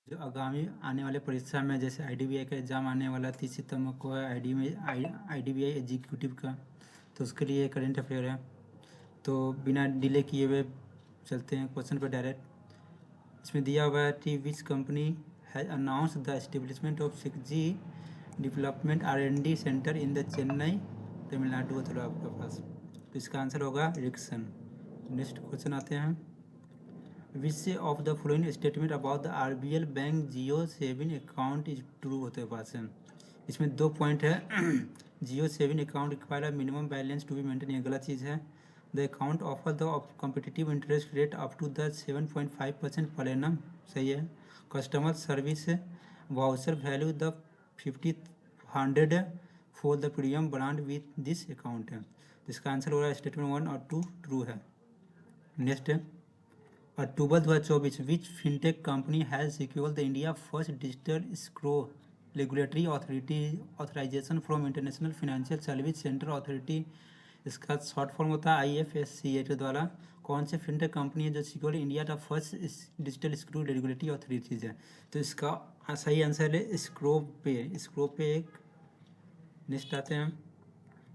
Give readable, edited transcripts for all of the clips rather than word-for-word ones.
जो आगामी आने वाले परीक्षा में जैसे आईडीबीआई का एग्ज़ाम आने वाला 30 सितंबर को है। आईडीबीआई एग्जीक्यूटिव का, तो उसके लिए करंट अफेयर है। तो बिना डिले किए हुए चलते हैं क्वेश्चन पर डायरेक्ट। इसमें दिया हुआ है कि which company has announce the establishment of 6G development R&D centre in the Chennai Tamil Nadu. चलो आपके पास, तो इसका आंसर होगा रिक्सन। नेक्स्ट क्वेश्चन आते हैं। Which of the following statement about the RBL bank Jio saving account is true होते हैं पास है। इसमें 2 पॉइंट है। Jio saving account require minimum balance to be maintain, ये गलत चीज़ है। The account offer the competitive interest rate up to the 7.5% per annum, सही है। Customer service voucher value the 50 100 for the premium brand with this account है। तो इसका answer हो रहा है स्टेटमेंट 1 और 2 ट्रू है। नेक्स्ट है October 2024 which fintech company has secured the India first digital escrow regulatory authorisation from international financial service centre authority. इसका शॉर्ट फॉर्म होता है IFSCA के द्वारा। कौन से फिनटेक कंपनी है जो सिक्योर इंडिया का first digital screw regulatory authorities है? तो इसका सही आंसर है स्क्रो पे एक। नेक्स्ट आते हैं।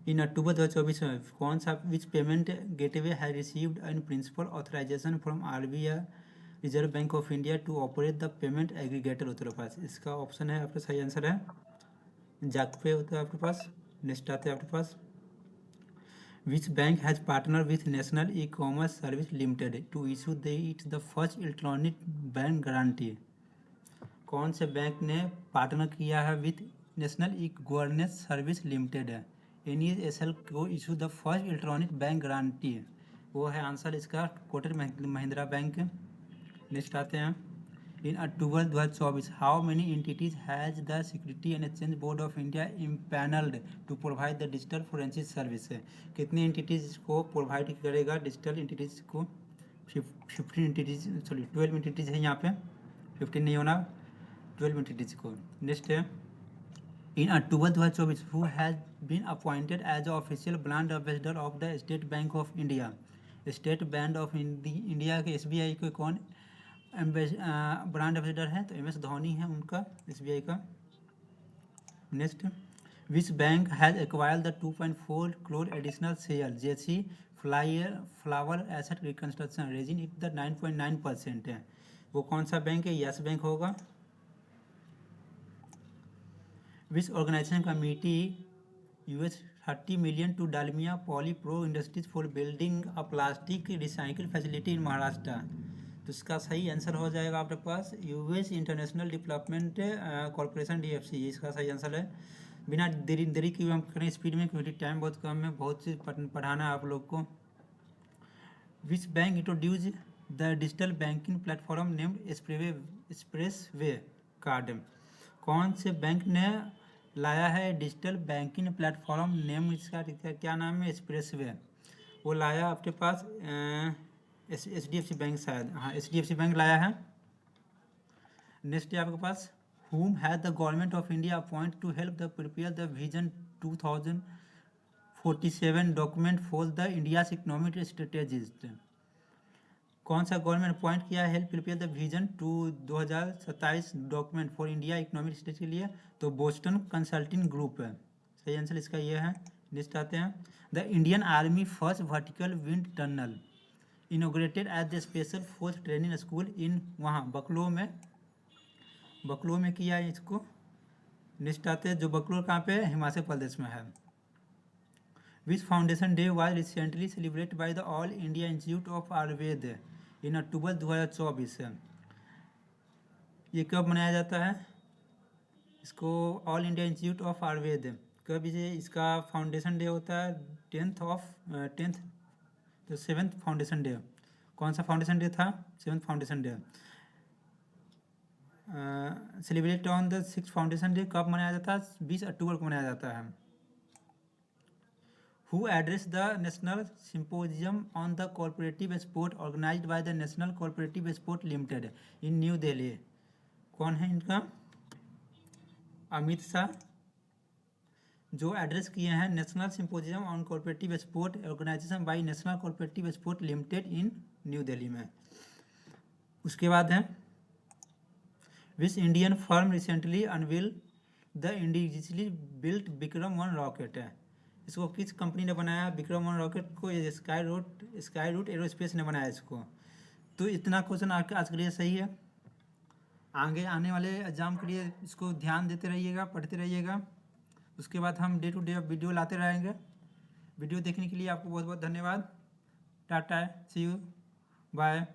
इन अक्टूबर 2024 में कौन सा विच पेमेंट गेटवे है received in principle authorization from RBI reserve bank of India to operate the payment aggregator होता है पास। इसका ऑप्शन है आपका सही आंसर है जाकपे होता है आपके पास। नेक्स्ट आते हैं आपके पास। Which bank has partner with national e commerce service limited to issue the first electronic bank guarantee. कौन से बैंक ने पार्टनर किया है with national e governance service limited है NESL को issue the first electronic bank guarantee? वो है answer इसका कोटक महिंद्रा बैंक। नेक्स्ट आते हैं। In October 2024 how many entities has the security and exchange board of India empanelled to provide the digital forensic service? कितनी entities को provide करेगा digital entities को? 15 entities, sorry 12 entities है यहाँ पे, 15 नहीं होना, 12 एंटिटीज को। नेक्स्ट है। In October 2024 who has been appointed as official brand ambassador of the state bank of India? State bank of India के SBI के कौन ब्रांड एम्बेसडर है? तो MS धोनी है उनका, SBI का। Next, which bank has acquired the 2.4 crore additional share JC flower asset reconstruction raising it the 9.9% है? वो कौन सा बैंक है? यस बैंक होगा। Which organisation committee $30 million to Dalmia polypro industries for building a plastic recycle facility in Maharashtra? तो इसका सही answer हो जाएगा आपके पास US international development corporation DFC, इसका सही आंसर है। बिना देरी की हम करें स्पीड में, क्योंकि टाइम बहुत कम है, बहुत चीज़ पढ़ाना है आप लोग को। Which bank introduce the digital banking platform named express way card? कौन से बैंक ने लाया है डिजिटल बैंकिंग प्लेटफॉर्म नेम, इसका क्या नाम है? Express way. वो लाया आपके पास HDFC बैंक, शायद हाँ HDFC बैंक लाया है। नेक्स्ट है आपके पास। whom has the government of India appointed to help the prepare the vision 2047 document for the India's economic strategies? कौन सा गवर्नमेंट अपॉइंट किया है help prepare the vision 2027 document for India economic stage के लिए? तो Boston consulting group है, सही answer इसका ये है। नेक्स्ट आते हैं। The Indian army first vertical wind tunnel inaugurated at the special force training school इन, वहाँ बकलो में किया है इसको। नेक्स्ट आते हैं, जो बकलो कहाँ पे है? हिमाचल प्रदेश में है। Which foundation day was recently celebrate by the all India institute of Ayurveda in October 2024? ये कब मनाया जाता है इसको? All India institute of Ayurveda कब इसे इसका फाउंडेशन डे होता है? 10th, तो 7th फाउंडेशन डे। कौन सा फाउंडेशन डे था? 7th foundation day. Celebrate on the 6th foundation day कब मनाया जाता है? 20 अक्टूबर को मनाया जाता है। Who addressed the National Symposium on the Cooperative Sport organized by the National Cooperative Sport Limited in New Delhi? कौन है इनका? अमित शाह, जो एड्रेस किए हैं national symposium on cooperative sport organisation by national cooperative sport limited in new Delhi में। उसके बाद है which Indian firm recently unveil the indigenously built Vikram 1 rocket है। इसको किस कंपनी ने बनाया विक्रम 1 रॉकेट को? ये स्काई रूट एरोस्पेस ने बनाया इसको। तो इतना क्वेश्चन आज के लिए सही है। आगे आने वाले एग्जाम के लिए इसको ध्यान देते रहिएगा, पढ़ते रहिएगा। उसके बाद हम डे टू डे वीडियो लाते रहेंगे। वीडियो देखने के लिए आपको बहुत बहुत धन्यवाद। टाटा, सी यू, बाय।